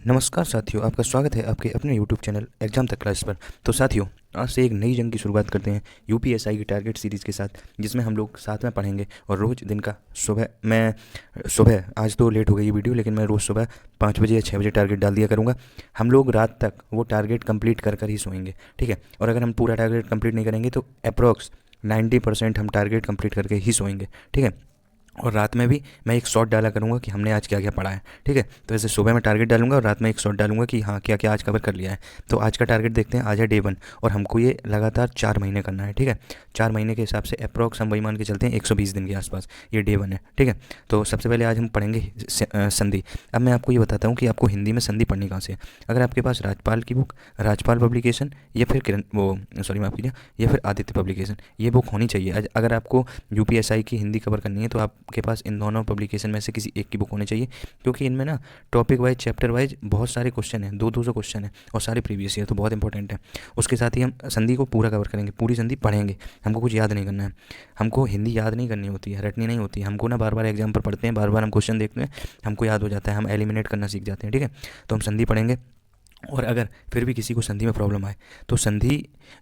नमस्कार साथियों, आपका स्वागत है आपके अपने यूट्यूब चैनल एग्जाम तक क्लास पर। तो साथियों, आज से एक नई जंग की शुरुआत करते हैं यूपीएसआई की टारगेट सीरीज़ के साथ, जिसमें हम लोग साथ में पढ़ेंगे और रोज़ दिन का सुबह आज तो लेट हो गई ये वीडियो, लेकिन मैं रोज़ सुबह 5 बजे या 6 बजे टारगेट डाल दिया करूँगा। हम लोग रात तक वो टारगेट कंप्लीट कर कर ही सोएंगे, ठीक है। और अगर हम पूरा टारगेट कंप्लीट नहीं करेंगे तो अप्रॉक्स 90% हम टारगेट कंप्लीट करके ही सोएंगे, ठीक है। और रात में भी मैं एक शॉट डाला करूँगा कि हमने आज क्या क्या पढ़ा है, ठीक है। तो ऐसे सुबह मैं टारगेट डालूंगा और रात में एक शॉट डालूंगा कि हाँ क्या क्या आज कवर कर लिया है। तो आज का टारगेट देखते हैं। आज है डे 1 और हमको ये लगातार 4 महीने करना है, ठीक है। 4 महीने के हिसाब से अप्रॉक्स हम वही मान के चलते हैं 120 दिन के आसपास ये डे 1 है, ठीक है। तो सबसे पहले आज हम पढ़ेंगे संधि। अब मैं आपको ये बताता हूँ कि आपको हिंदी में संधि पढ़नी कहाँ से है। अगर आपके पास राजपाल की बुक, राजपाल पब्लिकेशन या फिर किरण वो सॉरी माफ़ कीजिए, या फिर आदित्य पब्लिकेशन, ये बुक होनी चाहिए। अगर आपको यूपीएसआई की हिंदी कवर करनी है तो आपके पास इन दोनों पब्लिकेशन में से किसी एक की बुक होनी चाहिए, क्योंकि इनमें ना टॉपिक वाइज चैप्टर वाइज बहुत सारे क्वेश्चन हैं, 200 क्वेश्चन है और सारे प्रीवियस ईयर, तो बहुत इंपॉर्टेंट है। उसके साथ ही हम संधि को पूरा कवर करेंगे, पूरी संधि पढ़ेंगे। हमको कुछ याद नहीं करना है, हमको हिंदी याद नहीं करनी होती है, रटनी नहीं होती है हमको ना। बार बार एग्जाम पर पढ़ते हैं, बार बार हम क्वेश्चन देखते हैं, हमको याद हो जाता है, हम एलिमिनेट करना सीख जाते हैं, ठीक है। तो हम संधि पढ़ेंगे। और अगर फिर भी किसी को संधि में प्रॉब्लम आए तो संधि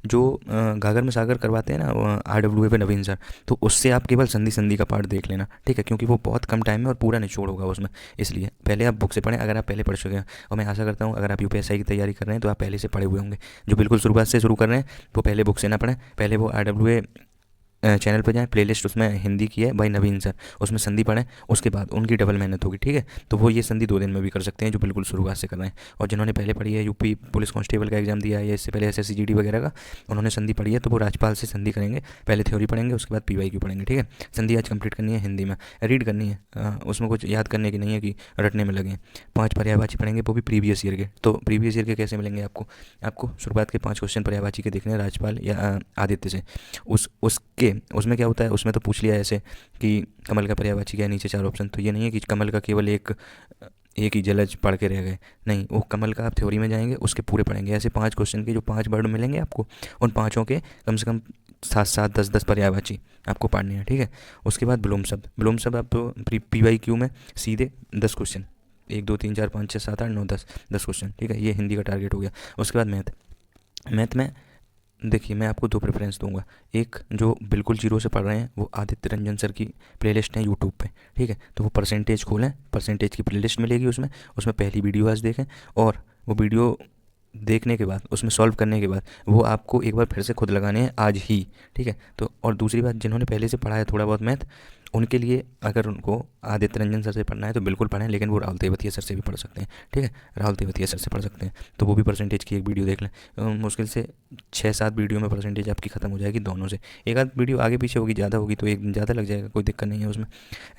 जो गागर में सागर करवाते हैं ना RWA पे नवीन सर, तो उससे आप केवल संधि संधि का पार्ट देख लेना, ठीक है, क्योंकि वो बहुत कम टाइम में और पूरा निचोड़ होगा उसमें। इसलिए पहले आप बुक से पढ़ें, अगर आप पहले पढ़ चुके हैं। और मैं आशा करता हूँ अगर आप यूपीएसआई की तैयारी कर रहे हैं तो आप पहले से पढ़े हुए होंगे। जो बिल्कुल शुरुआत से शुरू कर रहे हैं वो पहले बुक से ना पढ़ें, पहले वो RWA चैनल पर जाएँ, प्लेलिस्ट उसमें हिंदी की है भाई नवीन सर, उसमें संधि पढ़ें। उसके बाद उनकी डबल मेहनत होगी, ठीक है। तो वो ये संधि 2 दिन में भी कर सकते हैं जो बिल्कुल शुरुआत से कर रहे हैं। और जिन्होंने पहले पढ़ी है, यूपी पुलिस कांस्टेबल का एग्जाम दिया है या इससे पहले SSC GD वगैरह का, उन्होंने संधि पढ़ी है, तो वो राजपाल से संधि करेंगे। पहले थ्योरी पढ़ेंगे, उसके बाद PYQ पढ़ेंगे, ठीक है। संधि आज कंप्लीट करनी है हिंदी में, रीड करनी है, उसमें कुछ याद करने की नहीं है कि रटने में लगे। 5 पर्यायवाची पढ़ेंगे, वो भी प्रीवियस ईयर के। तो प्रीवियस ईयर के कैसे मिलेंगे आपको शुरुआत के 5 क्वेश्चन पर्यायवाची के देखने हैं राजपाल या आदित्य से। उसके उसमें क्या होता है, उसमें तो पूछ लिया ऐसे कि कमल का पर्यायवाची क्या है, नीचे 4 ऑप्शन। तो ये नहीं है कि कमल का केवल एक ही जलज पढ़ के रह गए, नहीं, वो कमल का आप थ्योरी में जाएंगे, उसके पूरे पढ़ेंगे। ऐसे 5 क्वेश्चन के जो 5 वर्ड मिलेंगे आपको, उन पाँचों के कम से कम 7-7 10-10 पर्यायवाची आपको पढ़ने हैं, ठीक है। उसके बाद विलोम शब्द आप PYQ में सीधे 10 क्वेश्चन, 1 2 3 4 5 6 7 8 9 10 क्वेश्चन, ठीक है। ये हिंदी का टारगेट हो गया। उसके बाद मैथ में देखिए, मैं आपको 2 प्रेफरेंस दूंगा। एक जो बिल्कुल जीरो से पढ़ रहे हैं वो आदित्य रंजन सर की प्लेलिस्ट है यूट्यूब पे, ठीक है। तो वो परसेंटेज खोलें, परसेंटेज की प्लेलिस्ट मिलेगी उसमें, उसमें पहली वीडियो आज देखें। और वो वीडियो देखने के बाद, उसमें सॉल्व करने के बाद, वो आपको एक बार फिर से खुद लगाने हैं आज ही, ठीक है। तो और दूसरी बात, जिन्होंने पहले से पढ़ा है थोड़ा बहुत मैथ, उनके लिए अगर उनको आदित्य रंजन सर से पढ़ना है तो बिल्कुल पढ़ें, लेकिन वो राहुल तेवतिया सर से भी पढ़ सकते हैं, ठीक है। राहुल तेवतिया सर से पढ़ सकते हैं, तो वो भी परसेंटेज की एक वीडियो देख लें। मुश्किल से 6-7 वीडियो में परसेंटेज आपकी ख़त्म हो जाएगी दोनों से। एक आध वीडियो आगे पीछे होगी, ज़्यादा होगी तो एक दिन ज़्यादा लग जाएगा, कोई दिक्कत नहीं है उसमें।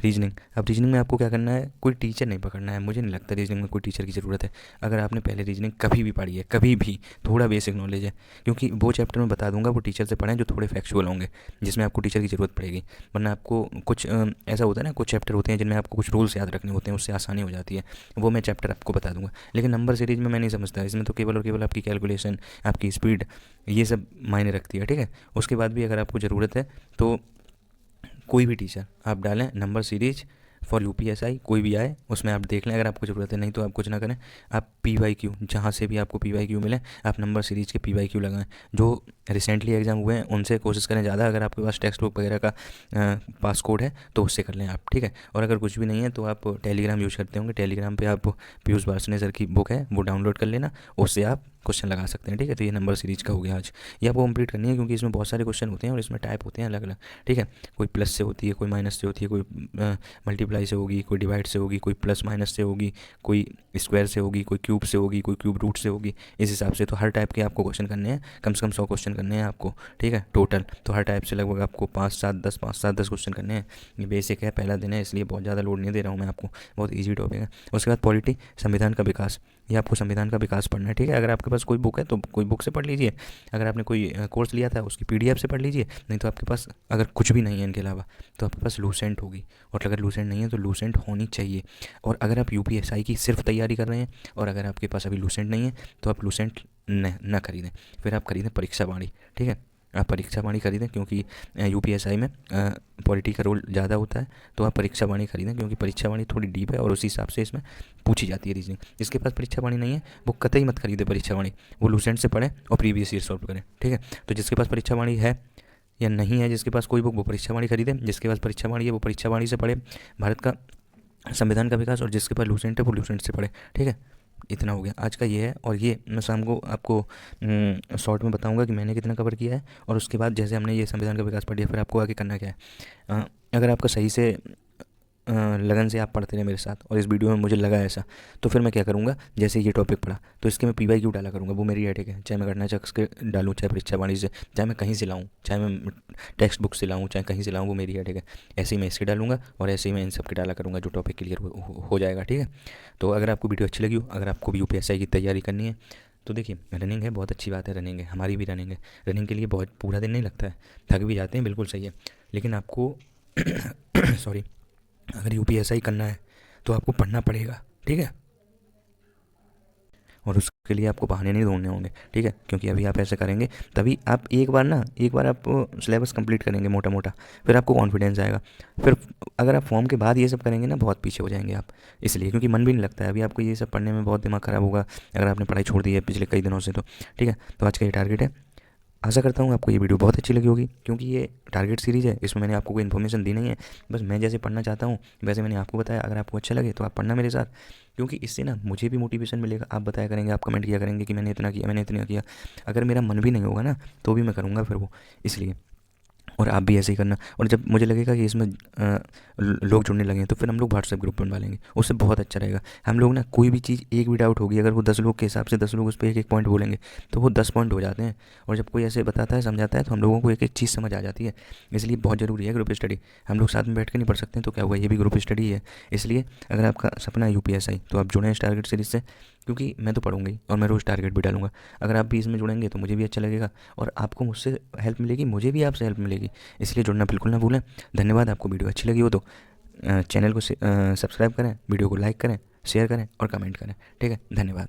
रीजनिंग, अब रीजनिंग में आपको क्या करना है, कोई टीचर नहीं पकड़ना है। मुझे नहीं लगता रीजनिंग में कोई टीचर की ज़रूरत है। अगर आपने पहले रीजनिंग कभी भी पढ़ी है, कभी भी, थोड़ा बेसिक नॉलेज है, क्योंकि वो चैप्टर मैं बता दूंगा वो टीचर से पढ़ें जो थोड़े फैक्चुअल होंगे, जिसमें आपको टीचर की ज़रूरत पड़ेगी। वरना आपको कुछ ऐसा होता है ना, कुछ चैप्टर होते हैं जिनमें आपको कुछ रूल्स याद रखने होते हैं, उससे आसानी हो जाती है। वो मैं चैप्टर आपको बता दूंगा, लेकिन नंबर सीरीज में मैं नहीं समझता। इसमें तो केवल और केवल आपकी कैलकुलेशन, आपकी स्पीड, ये सब मायने रखती है, ठीक है। उसके बाद भी अगर आपको ज़रूरत है तो कोई भी टीचर आप डालें, नंबर सीरीज फॉर यूपीएसआई कोई भी आए उसमें आप देख लें, अगर आपको ज़रूरत है। नहीं तो आप कुछ ना करें, आप PYQ जहाँ से भी आपको PYQ मिले, आप नंबर सीरीज़ के PYQ लगाएं। जो रिसेंटली एग्ज़ाम हुए हैं उनसे कोशिश करें ज़्यादा। अगर आपके पास टेक्स्ट बुक वगैरह का पास कोड है तो उससे कर लें आप, ठीक है। और अगर कुछ भी नहीं है तो आप टेलीग्राम यूज़ करते होंगे, टेलीग्राम पे आप पीयूष वार्ष्णेय सर की बुक है वो डाउनलोड कर लेना, उससे आप क्वेश्चन लगा सकते हैं, ठीक है। तो ये नंबर सीरीज का हो गया आज। ये आपको कंप्लीट करनी है, क्योंकि इसमें बहुत सारे क्वेश्चन होते हैं और इसमें टाइप होते हैं अलग अलग, ठीक है। कोई प्लस से होती है, कोई माइनस से होती है, कोई मल्टीप्लाई से होगी, कोई डिवाइड से होगी, कोई प्लस माइनस से होगी, कोई स्क्वायर से होगी, कोई क्यूब से होगी, कोई क्यूब रूट से होगी। इस हिसाब से तो हर टाइप के आपको क्वेश्चन करने हैं, कम से कम 100 क्वेश्चन करने हैं आपको, ठीक है, टोटल। तो हर टाइप से लगभग आपको 5-7-10 क्वेश्चन करने हैं। ये बेसिक है, पहला दिन है, इसलिए बहुत ज़्यादा लोड नहीं दे रहा हूँ मैं आपको, बहुत ईजी टॉपिक है। उसके बाद पॉलिटी, संविधान का विकास, ये आपको संविधान का विकास पढ़ना है, ठीक है। अगर आपके पास कोई बुक है तो कोई बुक से पढ़ लीजिए, अगर आपने कोई कोर्स लिया था उसकी PDF से पढ़ लीजिए। नहीं तो आपके पास अगर कुछ भी नहीं है इनके अलावा तो आपके पास लूसेंट होगी, और अगर लूसेंट नहीं है तो लूसेंट होनी चाहिए। और अगर आप यूपीएसआई की सिर्फ तैयारी कर रहे हैं और अगर आपके पास अभी लूसेंट नहीं है तो आप लूसेंट न खरीदें, फिर आप खरीदें परीक्षा वाणी, ठीक है। आप परीक्षा वाणी खरीदें, क्योंकि यूपीएसआई में पॉलिटी का रोल ज़्यादा होता है। तो आप परीक्षा वाणी खरीदें, क्योंकि परीक्षा वाणी थोड़ी डीप है और उसी हिसाब से इसमें पूछी जाती है रीजनिंग। जिसके पास परीक्षा वाणी नहीं है वो कतई मत खरीदे परीक्षा वाणी, वो लूसेंट से पढ़ें और प्रीवियस ईयर सॉल्व करें, ठीक है। तो जिसके पास परीक्षा वाणी है या नहीं है, जिसके पास कोई बुक, वो परीक्षा वाणी खरीदे। जिसके पास परीक्षा वाणी है वो परीक्षा वाणी से पढ़े भारत का संविधान का विकास, और जिसके पास लूसेंट है वो लूसेंट से पढ़े, ठीक है। इतना हो गया आज का ये है। और ये मैं शाम को आपको शॉर्ट में बताऊंगा कि मैंने कितना कवर किया है, और उसके बाद जैसे हमने ये संविधान का विकास पढ़ लिया, फिर आपको आगे करना क्या है। अगर आपका सही से लगन से आप पढ़ते रहे मेरे साथ, और इस वीडियो में मुझे लगा ऐसा, तो फिर मैं क्या करूँगा, जैसे ये टॉपिक पढ़ा तो इसके मैं PYQ डाला करूँगा, वो मेरी हेडेक है। चाहे मैं घटना चक्र के डालूँ, चाहे परीक्षा वाणी से, चाहे मैं कहीं से लाऊँ, चाहे मैं टेक्स्ट बुक से लाऊँ, चाहे कहीं से लाऊँ, वो मेरी हेडेक है। ऐसे ही मैं इसके डालूंगा और ऐसे ही मैं इन सब के डाला करूँगा, जो टॉपिक क्लियर हो जाएगा, ठीक है। तो अगर आपको वीडियो अच्छी लगी हो, अगर आपको भी UPSI की तैयारी करनी है, तो देखिए रनिंग है, बहुत अच्छी बात है, रनिंग है, हमारी भी रनिंग है। रनिंग के लिए बहुत पूरा दिन नहीं लगता है, थक भी जाते हैं, बिल्कुल सही है। लेकिन आपको सॉरी, अगर UPSI करना है तो आपको पढ़ना पड़ेगा, ठीक है। और उसके लिए आपको बहाने नहीं ढूंढने होंगे, ठीक है। क्योंकि अभी आप ऐसे करेंगे तभी आप एक बार आप सिलेबस कंप्लीट करेंगे मोटा मोटा, फिर आपको कॉन्फिडेंस आएगा। फिर अगर आप फॉर्म के बाद ये सब करेंगे ना, बहुत पीछे हो जाएंगे आप, इसलिए, क्योंकि मन भी नहीं लगता है अभी आपको ये सब पढ़ने में, बहुत दिमाग ख़राब होगा अगर आपने पढ़ाई छोड़ दी है पिछले कई दिनों से, तो ठीक है। तो आज का ये टारगेट है। आशा करता हूँ आपको ये वीडियो बहुत अच्छी लगी होगी, क्योंकि ये टारगेट सीरीज़ है, इसमें मैंने आपको कोई इन्फॉर्मेशन दी नहीं है, बस मैं जैसे पढ़ना चाहता हूँ वैसे मैंने आपको बताया। अगर आपको अच्छा लगे तो आप पढ़ना मेरे साथ, क्योंकि इससे ना मुझे भी मोटिवेशन मिलेगा। आप बताया करेंगे, आप कमेंट किया करेंगे कि मैंने इतना किया, मैंने इतना किया। अगर मेरा मन भी नहीं होगा ना, तो भी मैं करूँगा फिर वो, इसलिए। और आप भी ऐसे ही करना। और जब मुझे लगेगा कि इसमें लोग जुड़ने लगे हैं, तो फिर हम लोग व्हाट्सएप ग्रुप बनवा लेंगे, उससे बहुत अच्छा रहेगा। हम लोग ना कोई भी चीज़, एक भी डाउट होगी, अगर वो 10 लोग के हिसाब से 10 लोग उस पर एक एक पॉइंट बोलेंगे, तो वो 10 पॉइंट हो जाते हैं। और जब कोई ऐसे बताता है, समझाता है, तो हम लोगों को एक एक चीज़ समझ आ जाती है। इसलिए बहुत ज़रूरी है ग्रुप स्टडी। हम लोग साथ में बैठ के नहीं पढ़ सकते, तो क्या हुआ, ये भी ग्रुप स्टडी है। इसलिए अगर आपका सपना है UPSI, तो आप जुड़ें इस टारगेट सीरीज से, क्योंकि मैं तो पढ़ूंगा ही और मैं रोज़ टारगेट भी डालूंगा। अगर आप भी इसमें जुड़ेंगे तो मुझे भी अच्छा लगेगा, और आपको मुझसे हेल्प मिलेगी, मुझे भी आपसे हेल्प मिलेगी। इसलिए जुड़ना बिल्कुल ना भूलें। धन्यवाद। आपको वीडियो अच्छी लगी हो तो चैनल को सब्सक्राइब करें, वीडियो को लाइक करें, शेयर करें और कमेंट करें, ठीक है। धन्यवाद।